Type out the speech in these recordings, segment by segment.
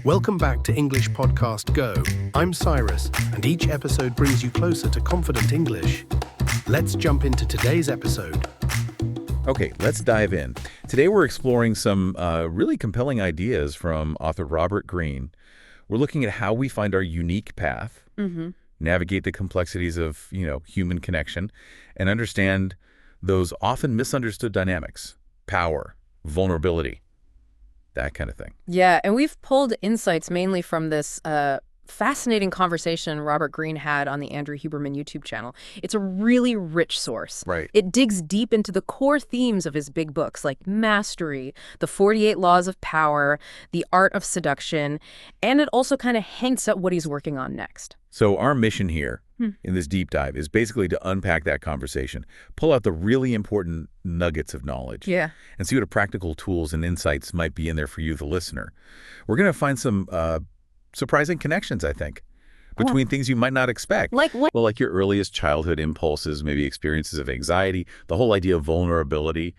Welcome back to English Podcast Go. I'm Cyrus, and each episode brings you closer to confident English. Let's jump into today's episode. Okay, let's dive in. Today we're exploring some really compelling ideas from author Robert Greene. We're looking at how we find our unique path, navigate the complexities of, human connection, and understand those often misunderstood dynamics, power, vulnerability, that kind of thing. Yeah, and we've pulled insights mainly from this fascinating conversation Robert Greene had on the Andrew Huberman YouTube channel. It's a really rich source. Right. It digs deep into the core themes of his big books like Mastery, The 48 Laws of Power, The Art of Seduction, and it also kind of hints at what he's working on next. So our mission here in this deep dive is basically to unpack that conversation, pull out the really important nuggets of knowledge, and see what practical tools and insights might be in there for you, the listener. We're going to find some surprising connections, I think, between things you might not expect. Like what? Well, like your earliest childhood impulses, maybe experiences of anxiety, the whole idea of vulnerability,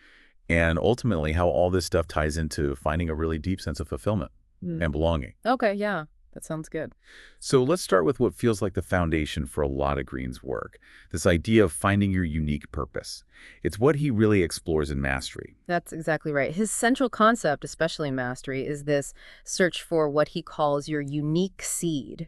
and ultimately how all this stuff ties into finding a really deep sense of fulfillment and belonging. Okay, yeah. That sounds good. So let's start with what feels like the foundation for a lot of Greene's work, this idea of finding your unique purpose. It's what he really explores in Mastery. That's exactly right. His central concept, especially in Mastery, is this search for what he calls your unique seed,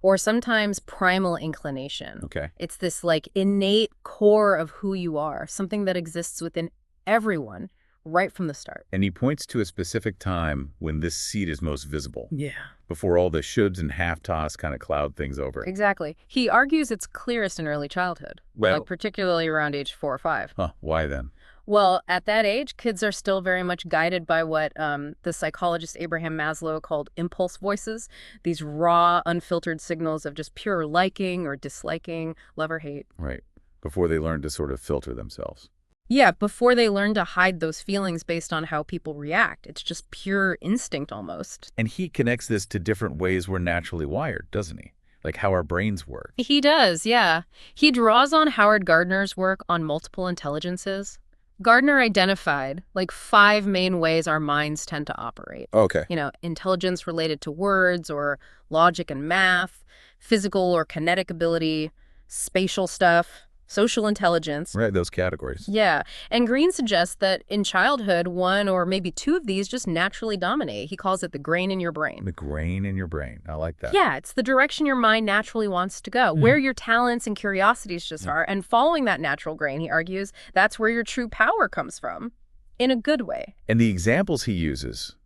or sometimes primal inclination. Okay. It's this innate core of who you are, something that exists within everyone right from the start. And he points to a specific time when this seed is most visible. Yeah. Before all the shoulds and half-toss kind of cloud things over. Exactly. He argues it's clearest in early childhood, particularly around age 4 or 5. Huh, why then? Well, at that age, kids are still very much guided by what the psychologist Abraham Maslow called impulse voices, these raw, unfiltered signals of just pure liking or disliking, love or hate. Right. Before they learn to sort of filter themselves. Yeah, before they learn to hide those feelings based on how people react. It's just pure instinct almost. And he connects this to different ways we're naturally wired, doesn't he? Like how our brains work. He does, yeah. He draws on Howard Gardner's work on multiple intelligences. Gardner identified 5 main ways our minds tend to operate. Okay. Intelligence related to words or logic and math, physical or kinetic ability, spatial stuff, social intelligence. Right, those categories. Yeah, and Greene suggests that in childhood, 1 or maybe 2 of these just naturally dominate. He calls it the grain in your brain. The grain in your brain. I like that. Yeah, it's the direction your mind naturally wants to go, where your talents and curiosities just are. And following that natural grain, he argues, that's where your true power comes from, in a good way. And the examples he uses,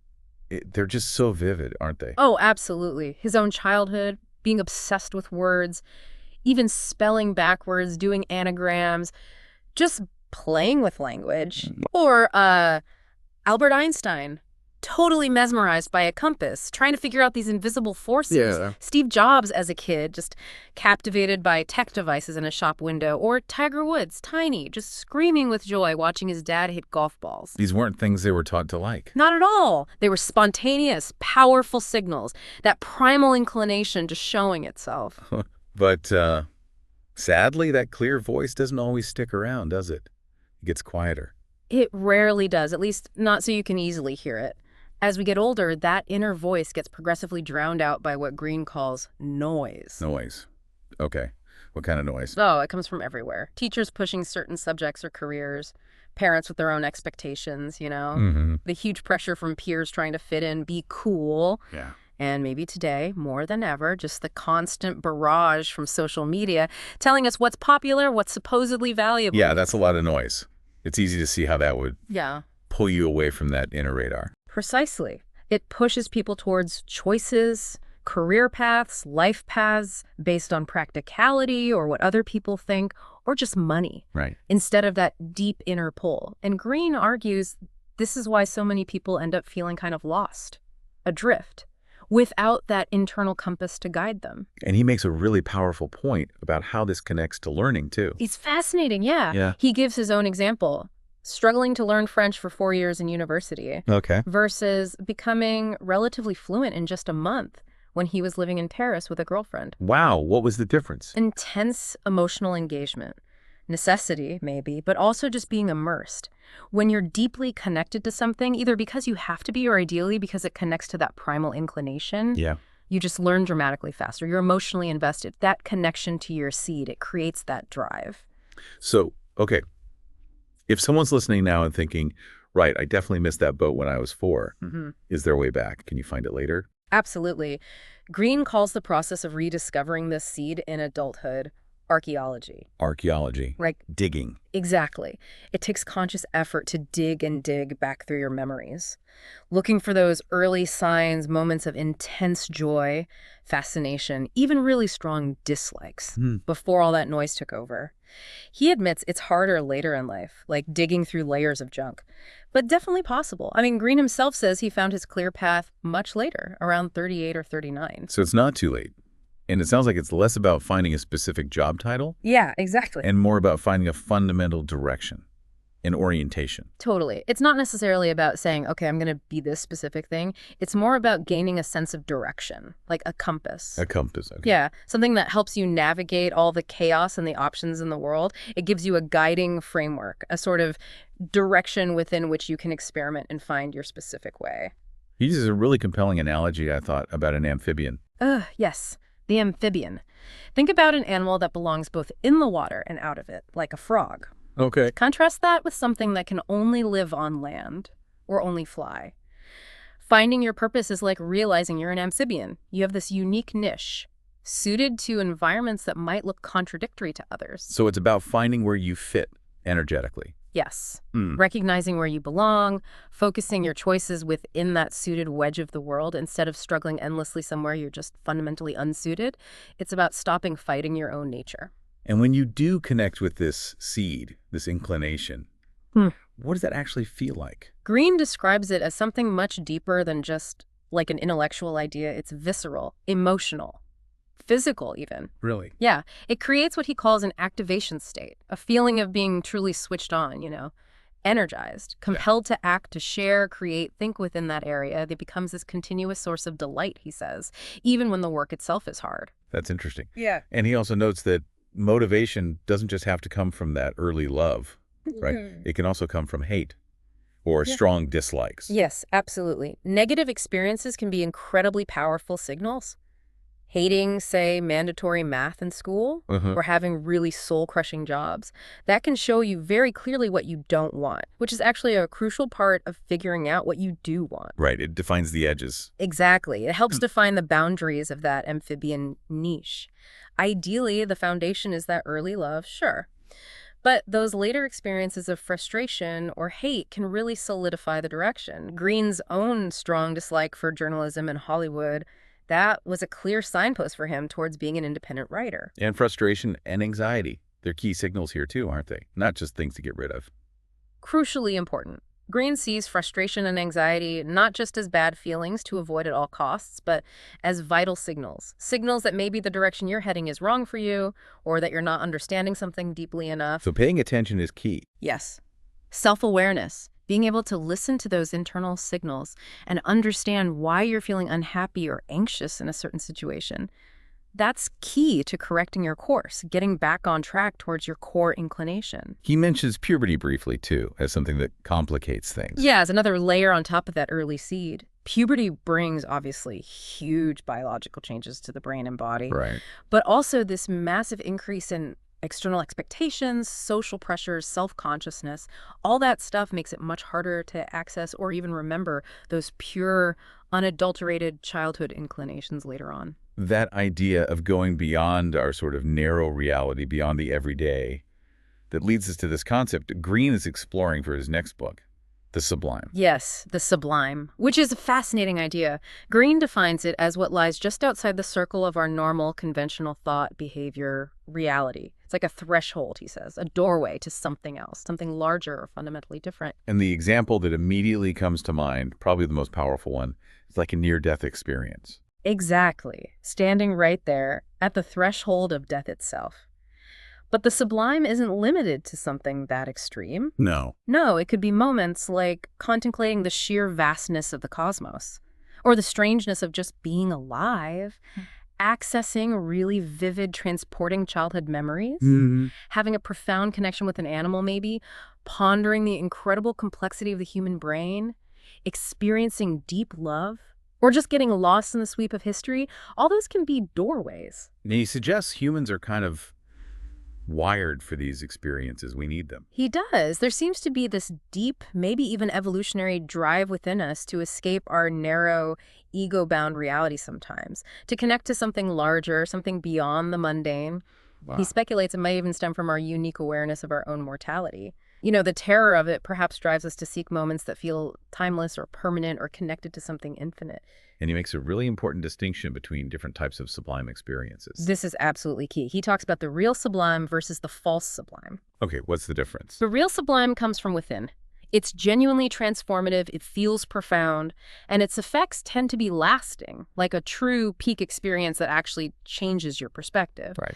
they're just so vivid, aren't they? Oh, absolutely. His own childhood, being obsessed with words, even spelling backwards, doing anagrams, just playing with language. Or Albert Einstein, totally mesmerized by a compass, trying to figure out these invisible forces. Yeah. Steve Jobs as a kid, just captivated by tech devices in a shop window. Or Tiger Woods, tiny, just screaming with joy watching his dad hit golf balls. These weren't things they were taught to like. Not at all. They were spontaneous, powerful signals, that primal inclination just showing itself. But sadly, that clear voice doesn't always stick around, does it? It gets quieter. It rarely does, at least not so you can easily hear it. As we get older, that inner voice gets progressively drowned out by what Greene calls noise. Noise. Okay. What kind of noise? Oh, it comes from everywhere. Teachers pushing certain subjects or careers, parents with their own expectations, the huge pressure from peers trying to fit in, be cool. Yeah. And maybe today, more than ever, just the constant barrage from social media telling us what's popular, what's supposedly valuable. Yeah, that's a lot of noise. It's easy to see how that would pull you away from that inner radar. Precisely. It pushes people towards choices, career paths, life paths based on practicality or what other people think, or just money. Right. Instead of that deep inner pull. And Greene argues this is why so many people end up feeling kind of lost, adrift, without that internal compass to guide them. And he makes a really powerful point about how this connects to learning, too. It's fascinating, yeah. He gives his own example. Struggling to learn French for 4 years in university. Okay. Versus becoming relatively fluent in just a month when he was living in Paris with a girlfriend. Wow, what was the difference? Intense emotional engagement. necessity, maybe, but also just being immersed. When you're deeply connected to something, either because you have to be or ideally because it connects to that primal inclination, Yeah. you just learn dramatically faster. You're emotionally invested. That connection to your seed, it creates that drive. So, okay, if someone's listening now and thinking, right, I definitely missed that boat when I was 4, is there a way back? Can you find it later? Absolutely. Greene calls the process of rediscovering this seed in adulthood archaeology. Archaeology. Right. Digging. Exactly. It takes conscious effort to dig and dig back through your memories, looking for those early signs, moments of intense joy, fascination, even really strong dislikes before all that noise took over. He admits it's harder later in life, like digging through layers of junk, but definitely possible. I mean, Greene himself says he found his clear path much later, around 38 or 39. So it's not too late. And it sounds like it's less about finding a specific job title Yeah, exactly. and more about finding a fundamental direction and orientation. Totally. It's not necessarily about saying, okay, I'm going to be this specific thing. It's more about gaining a sense of direction, like a compass. A compass, okay. Yeah, something that helps you navigate all the chaos and the options in the world. It gives you a guiding framework, a sort of direction within which you can experiment and find your specific way. He uses a really compelling analogy, I thought, about an amphibian. Yes, the amphibian. Think about an animal that belongs both in the water and out of it, like a frog. Okay. Contrast that with something that can only live on land or only fly. Finding your purpose is like realizing you're an amphibian. You have this unique niche, suited to environments that might look contradictory to others. So it's about finding where you fit energetically. Yes. Recognizing where you belong, focusing your choices within that suited wedge of the world instead of struggling endlessly somewhere you're just fundamentally unsuited. It's about stopping fighting your own nature. And when you do connect with this seed, this inclination, what does that actually feel like? Greene describes it as something much deeper than just like an intellectual idea. It's visceral, emotional, physical even. Really? Yeah, it creates what he calls an activation state, a feeling of being truly switched on, energized, compelled to act, to share, create, think within that area. It becomes this continuous source of delight, he says, even when the work itself is hard. That's interesting. Yeah. And he also notes that motivation doesn't just have to come from that early love, right? It can also come from hate or strong dislikes. Yes, absolutely. Negative experiences can be incredibly powerful signals. Hating, say, mandatory math in school or having really soul-crushing jobs, that can show you very clearly what you don't want, which is actually a crucial part of figuring out what you do want. Right. It defines the edges. Exactly. It helps define the boundaries of that amphibian niche. Ideally, the foundation is that early love, sure. But those later experiences of frustration or hate can really solidify the direction. Greene's own strong dislike for journalism and Hollywood, that was a clear signpost for him towards being an independent writer. And frustration and anxiety. They're key signals here too, aren't they? Not just things to get rid of. Crucially important. Greene sees frustration and anxiety not just as bad feelings to avoid at all costs, but as vital signals. Signals that maybe the direction you're heading is wrong for you, or that you're not understanding something deeply enough. So paying attention is key. Yes. Self-awareness. Being able to listen to those internal signals and understand why you're feeling unhappy or anxious in a certain situation. That's key to correcting your course, getting back on track towards your core inclination. He mentions puberty briefly, too, as something that complicates things. Yeah, as another layer on top of that early seed. Puberty brings, obviously, huge biological changes to the brain and body. Right. But also this massive increase in external expectations, social pressures, self-consciousness. All that stuff makes it much harder to access or even remember those pure, unadulterated childhood inclinations later on. That idea of going beyond our sort of narrow reality, beyond the everyday, that leads us to this concept Greene is exploring for his next book, the sublime. Yes, the sublime, which is a fascinating idea. Greene defines it as what lies just outside the circle of our normal, conventional thought, behavior, reality. It's like a threshold, he says, a doorway to something else, something larger or fundamentally different. And the example that immediately comes to mind, probably the most powerful one, is like a near-death experience. Exactly, standing right there at the threshold of death itself. But the sublime isn't limited to something that extreme. No. No, it could be moments like contemplating the sheer vastness of the cosmos, or the strangeness of just being alive, accessing really vivid, transporting childhood memories, having a profound connection with an animal maybe, pondering the incredible complexity of the human brain, experiencing deep love, or just getting lost in the sweep of history, all those can be doorways. And he suggests humans are kind of wired for these experiences. We need them. He does. There seems to be this deep, maybe even evolutionary drive within us to escape our narrow, ego-bound reality sometimes, to connect to something larger, something beyond the mundane. Wow. He speculates it might even stem from our unique awareness of our own mortality. You know, the terror of it perhaps drives us to seek moments that feel timeless or permanent or connected to something infinite. And he makes a really important distinction between different types of sublime experiences. This is absolutely key. He talks about the real sublime versus the false sublime. Okay, what's the difference? The real sublime comes from within. It's genuinely transformative, it feels profound, and its effects tend to be lasting, like a true peak experience that actually changes your perspective. Right.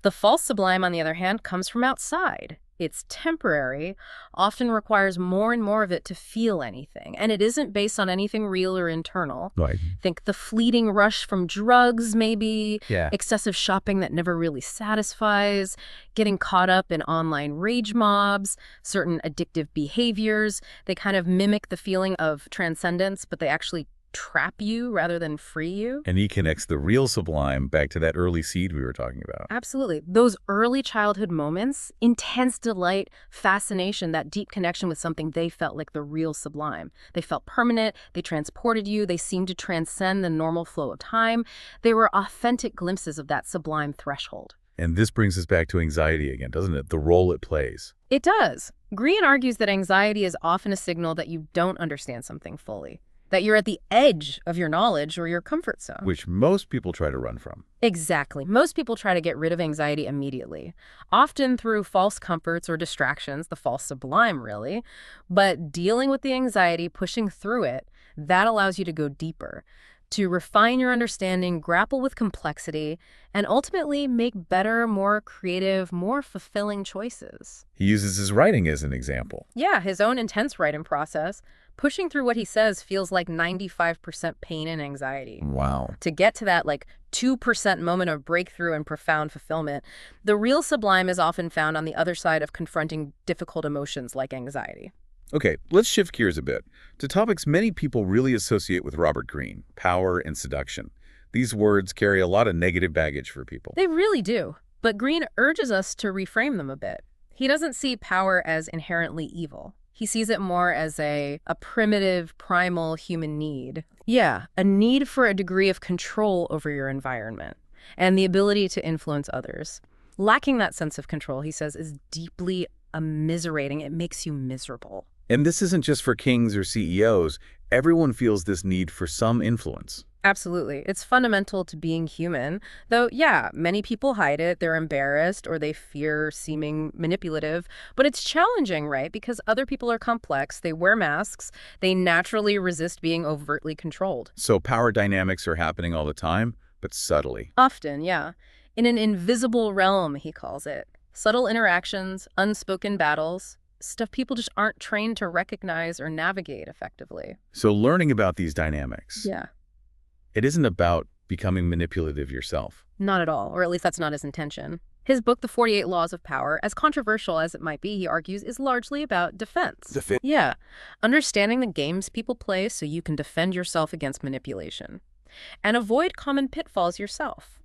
The false sublime, on the other hand, comes from outside. It's temporary, often requires more and more of it to feel anything, and it isn't based on anything real or internal. Right. Think the fleeting rush from drugs, maybe, Yeah. excessive shopping that never really satisfies, getting caught up in online rage mobs, certain addictive behaviors. They kind of mimic the feeling of transcendence, but they actually trap you rather than free you. And he connects the real sublime back to that early seed we were talking about. Absolutely. Those early childhood moments, intense delight, fascination, that deep connection with something they felt like the real sublime. They felt permanent, they transported you, they seemed to transcend the normal flow of time. They were authentic glimpses of that sublime threshold. And this brings us back to anxiety again, doesn't it? The role it plays. It does. Greene argues that anxiety is often a signal that you don't understand something fully, that you're at the edge of your knowledge or your comfort zone. Which most people try to run from. Exactly. Most people try to get rid of anxiety immediately, often through false comforts or distractions, the false sublime, really. But dealing with the anxiety, pushing through it, that allows you to go deeper, to refine your understanding, grapple with complexity, and ultimately make better, more creative, more fulfilling choices. He uses his writing as an example. Yeah, his own intense writing process. Pushing through what he says feels like 95% pain and anxiety. Wow. To get to that 2% moment of breakthrough and profound fulfillment, the real sublime is often found on the other side of confronting difficult emotions like anxiety. Okay, let's shift gears a bit to topics many people really associate with Robert Greene, power and seduction. These words carry a lot of negative baggage for people. They really do. But Greene urges us to reframe them a bit. He doesn't see power as inherently evil. He sees it more as a primitive, primal human need. Yeah, a need for a degree of control over your environment and the ability to influence others. Lacking that sense of control, he says, is deeply immiserating. It makes you miserable. And this isn't just for kings or CEOs. Everyone feels this need for some influence. Absolutely. It's fundamental to being human. Though, yeah, many people hide it. They're embarrassed or they fear seeming manipulative. But it's challenging, right? Because other people are complex. They wear masks. They naturally resist being overtly controlled. So power dynamics are happening all the time, but subtly. Often, yeah. In an invisible realm, he calls it. Subtle interactions, unspoken battles, stuff people just aren't trained to recognize or navigate effectively. So learning about these dynamics. Yeah. It isn't about becoming manipulative yourself. Not at all, or at least that's not his intention. His book, The 48 Laws of Power, as controversial as it might be, he argues, is largely about defense. Yeah, understanding the games people play so you can defend yourself against manipulation and avoid common pitfalls yourself.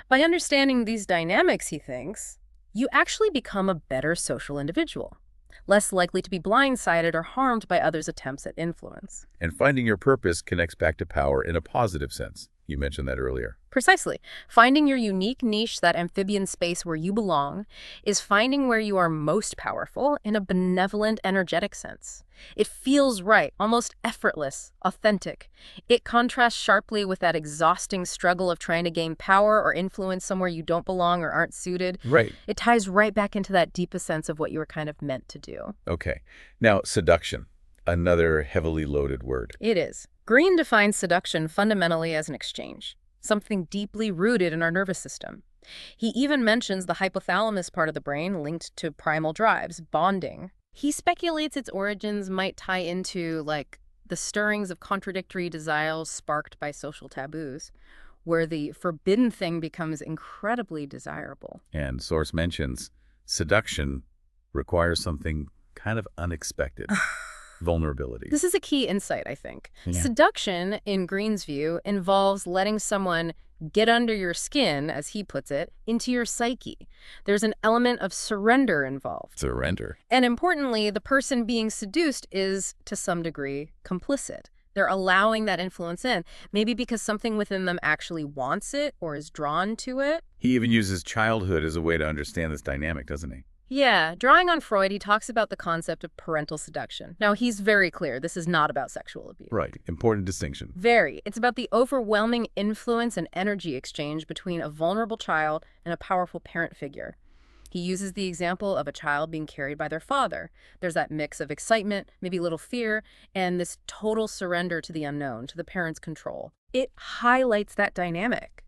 By understanding these dynamics, he thinks, you actually become a better social individual, less likely to be blindsided or harmed by others' attempts at influence. And finding your purpose connects back to power in a positive sense. You mentioned that earlier. Precisely. Finding your unique niche, that amphibian space where you belong, is finding where you are most powerful in a benevolent, energetic sense. It feels right, almost effortless, authentic. It contrasts sharply with that exhausting struggle of trying to gain power or influence somewhere you don't belong or aren't suited. Right. It ties right back into that deepest sense of what you were kind of meant to do. Okay. Now, seduction, another heavily loaded word. It is. Greene defines seduction fundamentally as an exchange, something deeply rooted in our nervous system. He even mentions the hypothalamus part of the brain linked to primal drives, bonding. He speculates its origins might tie into, the stirrings of contradictory desires sparked by social taboos, where the forbidden thing becomes incredibly desirable. And source mentions seduction requires something kind of unexpected. Vulnerability. This is a key insight, I think. Yeah. Seduction, in Greene's view, involves letting someone get under your skin, as he puts it, into your psyche. There's an element of surrender involved. Surrender. And importantly, the person being seduced is, to some degree, complicit. They're allowing that influence in, maybe because something within them actually wants it or is drawn to it. He even uses childhood as a way to understand this dynamic, doesn't he? Yeah, drawing on Freud, he talks about the concept of parental seduction. Now, he's very clear this is not about sexual abuse. Right. Important distinction. Very. It's about the overwhelming influence and energy exchange between a vulnerable child and a powerful parent figure. He uses the example of a child being carried by their father. There's that mix of excitement, maybe a little fear, and this total surrender to the unknown, to the parent's control. It highlights that dynamic.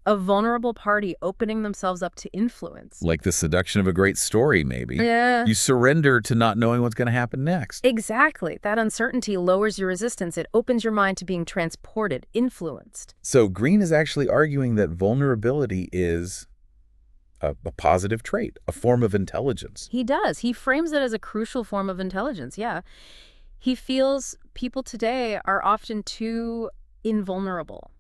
A vulnerable party opening themselves up to influence. Like the seduction of a great story, maybe. Yeah. You surrender to not knowing what's going to happen next. Exactly. That uncertainty lowers your resistance. It opens your mind to being transported, influenced. So Greene is actually arguing that vulnerability is a positive trait, a form of intelligence. He does. He frames it as a crucial form of intelligence, yeah. He feels people today are often too invulnerable,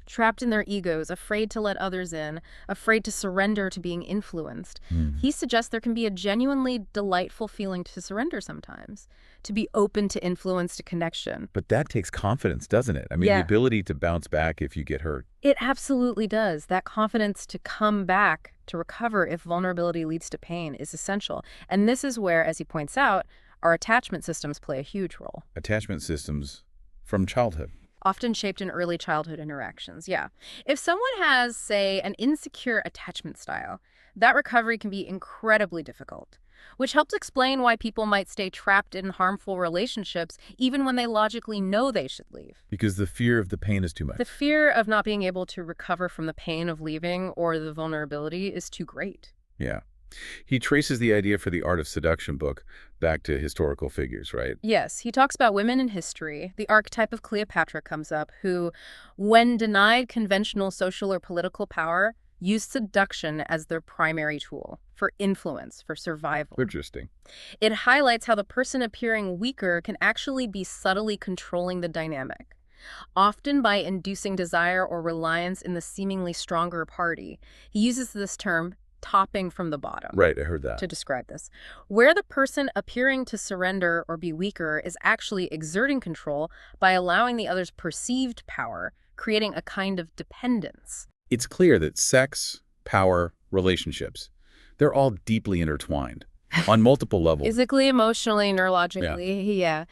trapped in their egos, afraid to let others in, afraid to surrender to being influenced. He suggests there can be a genuinely delightful feeling to surrender sometimes, to be open to influence, to connection. But that takes confidence, doesn't it? I mean, Yeah. the ability to bounce back if you get hurt. It absolutely does. That confidence to come back, to recover if vulnerability leads to pain is essential. And this is where, as he points out, our attachment systems play a huge role. Attachment systems from childhood. Often shaped in early childhood interactions, yeah. If someone has, say, an insecure attachment style, that recovery can be incredibly difficult, which helps explain why people might stay trapped in harmful relationships even when they logically know they should leave. Because the fear of the pain is too much. The fear of not being able to recover from the pain of leaving or the vulnerability is too great. Yeah. He traces the idea for the Art of Seduction book back to historical figures, right? Yes, he talks about women in history. The archetype of Cleopatra comes up, who, when denied conventional social or political power, used seduction as their primary tool for influence, for survival. Interesting. It highlights how the person appearing weaker can actually be subtly controlling the dynamic, often by inducing desire or reliance in the seemingly stronger party. He uses this term, topping from the bottom. Right, I heard that. To describe this, where the person appearing to surrender or be weaker is actually exerting control by allowing the other's perceived power, creating a kind of dependence. It's clear that sex, power, relationships, they're all deeply intertwined on multiple levels. Physically, emotionally, neurologically, yeah.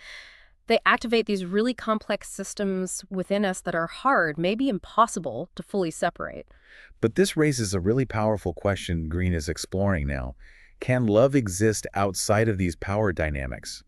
They activate these really complex systems within us that are hard, maybe impossible, to fully separate. But this raises a really powerful question Greene is exploring now. Can love exist outside of these power dynamics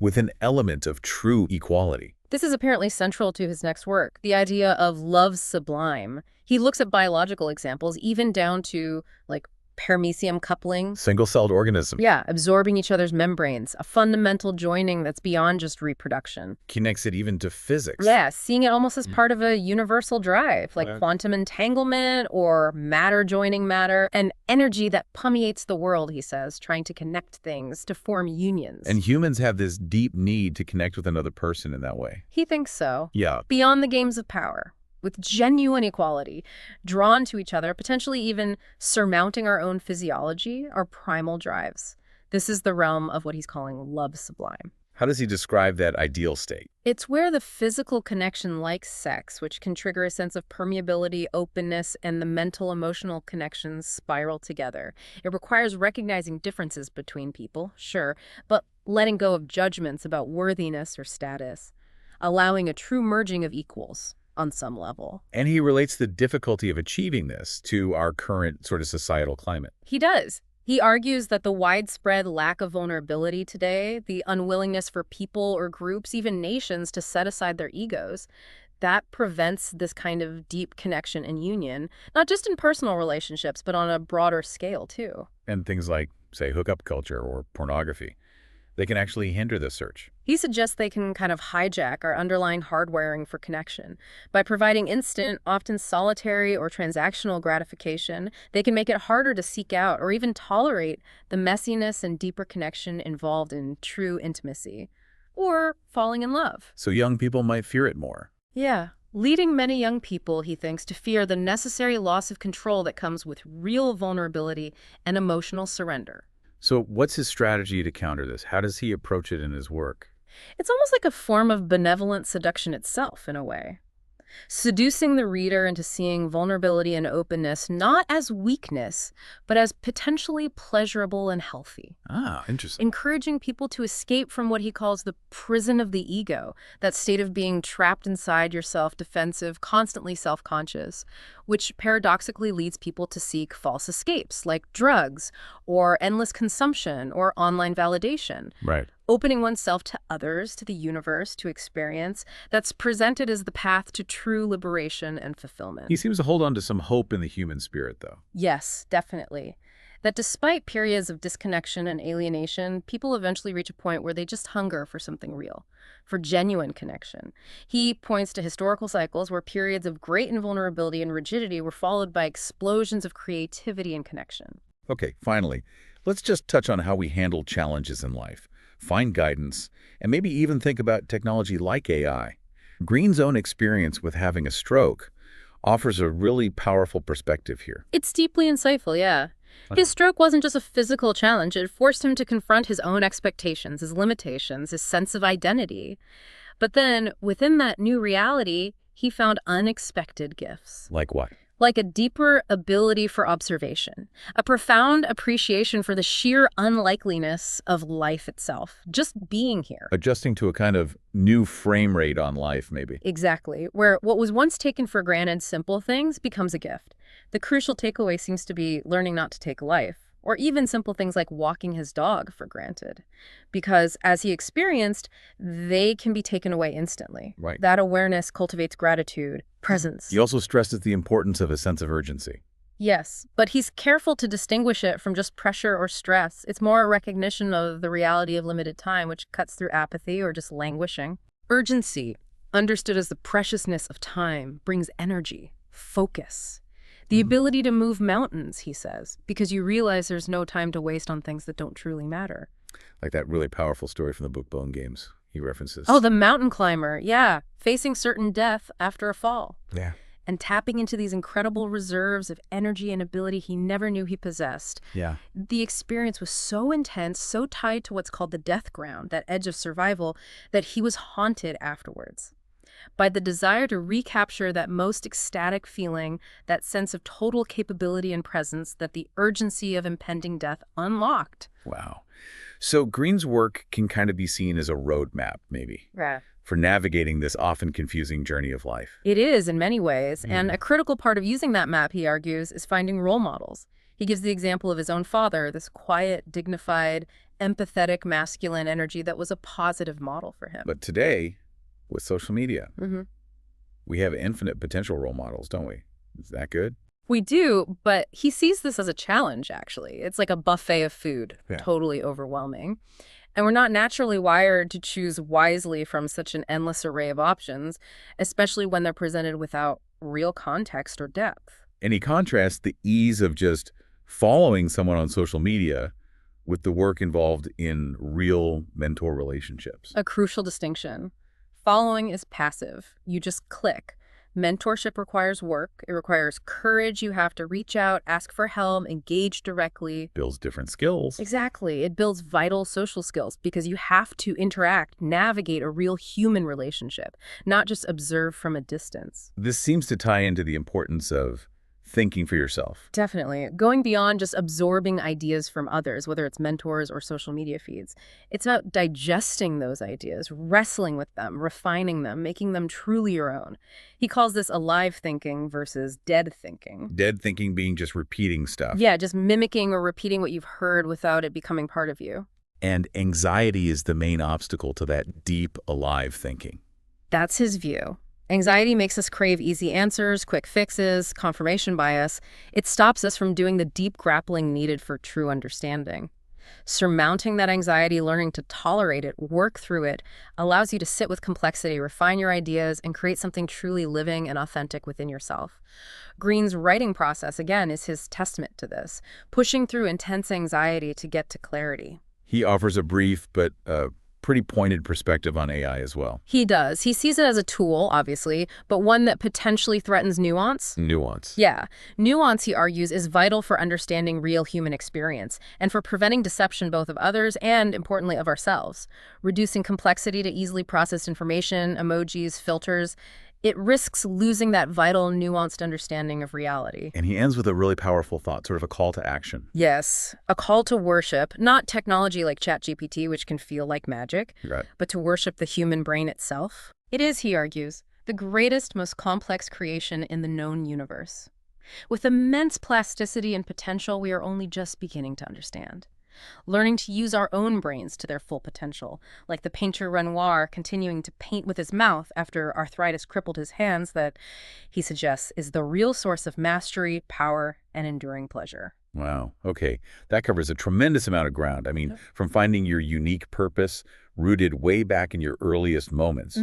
with an element of true equality? This is apparently central to his next work, the idea of love sublime. He looks at biological examples, even down to, like, paramecium coupling. Single-celled organism. Yeah, absorbing each other's membranes, a fundamental joining that's beyond just reproduction. Connects it even to physics. Yeah, seeing it almost as part of a universal drive, like quantum entanglement or matter joining matter, an energy that permeates the world, he says, trying to connect things, to form unions. And humans have this deep need to connect with another person in that way. He thinks so. Yeah. Beyond the games of power, with genuine equality, drawn to each other, potentially even surmounting our own physiology, our primal drives. This is the realm of what he's calling love sublime. How does he describe that ideal state? It's where the physical connection, like sex, which can trigger a sense of permeability, openness, and the mental, emotional connections spiral together. It requires recognizing differences between people, sure, but letting go of judgments about worthiness or status, allowing a true merging of equals on some level. And he relates the difficulty of achieving this to our current sort of societal climate. He does. He argues that the widespread lack of vulnerability today, the unwillingness for people or groups, even nations, to set aside their egos, that prevents this kind of deep connection and union, not just in personal relationships, but on a broader scale, too. And things like, say, hookup culture or pornography. They can actually hinder the search. He suggests they can kind of hijack our underlying hardwiring for connection. By providing instant, often solitary or transactional gratification, they can make it harder to seek out or even tolerate the messiness and deeper connection involved in true intimacy. Or falling in love. So young people might fear it more. Yeah. Leading many young people, he thinks, to fear the necessary loss of control that comes with real vulnerability and emotional surrender. So what's his strategy to counter this? How does he approach it in his work? It's almost like a form of benevolent seduction itself, in a way. Seducing the reader into seeing vulnerability and openness not as weakness, but as potentially pleasurable and healthy. Ah, interesting. Encouraging people to escape from what he calls the prison of the ego, that state of being trapped inside yourself, defensive, constantly self-conscious, which paradoxically leads people to seek false escapes like drugs or endless consumption or online validation. Right. Opening oneself to others, to the universe, to experience, that's presented as the path to true liberation and fulfillment. He seems to hold on to some hope in the human spirit, though. Yes, definitely. That despite periods of disconnection and alienation, people eventually reach a point where they just hunger for something real, for genuine connection. He points to historical cycles where periods of great invulnerability and rigidity were followed by explosions of creativity and connection. Okay, finally, let's just touch on how we handle challenges in life, find guidance, and maybe even think about technology like AI. Greene's own experience with having a stroke offers a really powerful perspective here. It's deeply insightful, yeah. His stroke wasn't just a physical challenge. It forced him to confront his own expectations, his limitations, his sense of identity. But then, within that new reality, he found unexpected gifts. Like what? Like a deeper ability for observation, a profound appreciation for the sheer unlikeliness of life itself, just being here. Adjusting to a kind of new frame rate on life, maybe. Exactly, where what was once taken for granted simple things becomes a gift. The crucial takeaway seems to be learning not to take life, or even simple things like walking his dog, for granted. Because as he experienced, they can be taken away instantly. Right. That awareness cultivates gratitude, presence. He also stresses the importance of a sense of urgency. Yes, but he's careful to distinguish it from just pressure or stress. It's more a recognition of the reality of limited time, which cuts through apathy or just languishing. Urgency, understood as the preciousness of time, brings energy, focus. The ability to move mountains, he says, because you realize there's no time to waste on things that don't truly matter. Like that really powerful story from the book Bone Games he references. Oh, the mountain climber, yeah. Facing certain death after a fall. Yeah. And tapping into these incredible reserves of energy and ability he never knew he possessed. Yeah. The experience was so intense, so tied to what's called the death ground, that edge of survival, that he was haunted afterwards by the desire to recapture that most ecstatic feeling, that sense of total capability and presence that the urgency of impending death unlocked. Wow. So Greene's work can kind of be seen as a roadmap, maybe, Right. for navigating this often confusing journey of life. It is in many ways, and a critical part of using that map, he argues, is finding role models. He gives the example of his own father, this quiet, dignified, empathetic, masculine energy that was a positive model for him. But today, with social media, we have infinite potential role models, don't we? Is that good? We do, but he sees this as a challenge, actually. It's like a buffet of food, Yeah. totally overwhelming. And we're not naturally wired to choose wisely from such an endless array of options, especially when they're presented without real context or depth. And he contrasts the ease of just following someone on social media with the work involved in real mentor relationships. A crucial distinction. Following is passive. You just click. Mentorship requires work. It requires courage. You have to reach out, ask for help, engage directly. Builds different skills. Exactly. It builds vital social skills because you have to interact, navigate a real human relationship, not just observe from a distance. This seems to tie into the importance of thinking for yourself. Definitely. Going beyond just absorbing ideas from others, whether it's mentors or social media feeds. It's about digesting those ideas, wrestling with them, refining them, making them truly your own. He calls this alive thinking versus dead thinking. Dead thinking being just repeating stuff. Yeah, just mimicking or repeating what you've heard without it becoming part of you. And anxiety is the main obstacle to that deep, alive thinking. That's his view. Anxiety makes us crave easy answers, quick fixes, confirmation bias. It stops us from doing the deep grappling needed for true understanding. Surmounting that anxiety, learning to tolerate it, work through it, allows you to sit with complexity, refine your ideas, and create something truly living and authentic within yourself. Greene's writing process, again, is his testament to this, pushing through intense anxiety to get to clarity. He offers a brief but pretty pointed perspective on AI as well. He does. He sees it as a tool, obviously, but one that potentially threatens nuance. Nuance. Yeah. Nuance, he argues, is vital for understanding real human experience and for preventing deception both of others and, importantly, of ourselves. Reducing complexity to easily processed information, emojis, filters, it risks losing that vital, nuanced understanding of reality. And he ends with a really powerful thought, sort of a call to action. Yes, a call to worship, not technology like ChatGPT, which can feel like magic, Right. but to worship the human brain itself. It is, he argues, the greatest, most complex creation in the known universe. With immense plasticity and potential we are only just beginning to understand. Learning to use our own brains to their full potential, like the painter Renoir continuing to paint with his mouth after arthritis crippled his hands, that, he suggests, is the real source of mastery, power, and enduring pleasure. Wow. Okay. That covers a tremendous amount of ground. I mean, from finding your unique purpose rooted way back in your earliest moments,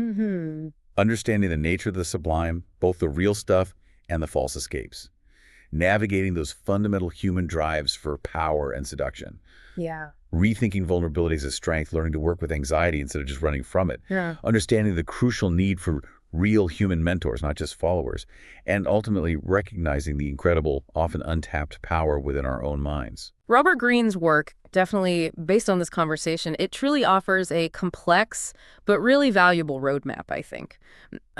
understanding the nature of the sublime, both the real stuff and the false escapes, navigating those fundamental human drives for power and seduction, rethinking vulnerabilities as strength, learning to work with anxiety instead of just running from it, understanding the crucial need for real human mentors, not just followers, and ultimately recognizing the incredible, often untapped power within our own minds. Robert Greene's work, definitely based on this conversation, it truly offers a complex but really valuable roadmap, I think,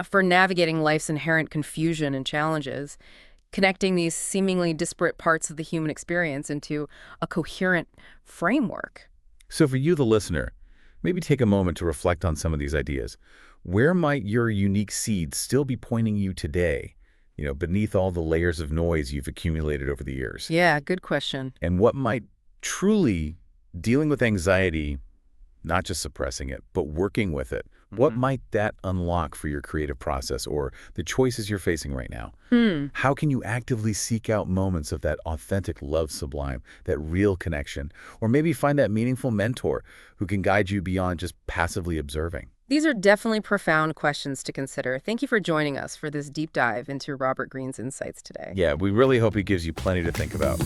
for navigating life's inherent confusion and challenges, connecting these seemingly disparate parts of the human experience into a coherent framework. So for you, the listener, maybe take a moment to reflect on some of these ideas. Where might your unique seeds still be pointing you today, beneath all the layers of noise you've accumulated over the years? Yeah, good question. And what might truly dealing with anxiety, not just suppressing it, but working with it, what might that unlock for your creative process or the choices you're facing right now? How can you actively seek out moments of that authentic love sublime, that real connection, or maybe find that meaningful mentor who can guide you beyond just passively observing? These are definitely profound questions to consider. Thank you for joining us for this deep dive into Robert Greene's insights today. Yeah, we really hope it gives you plenty to think about.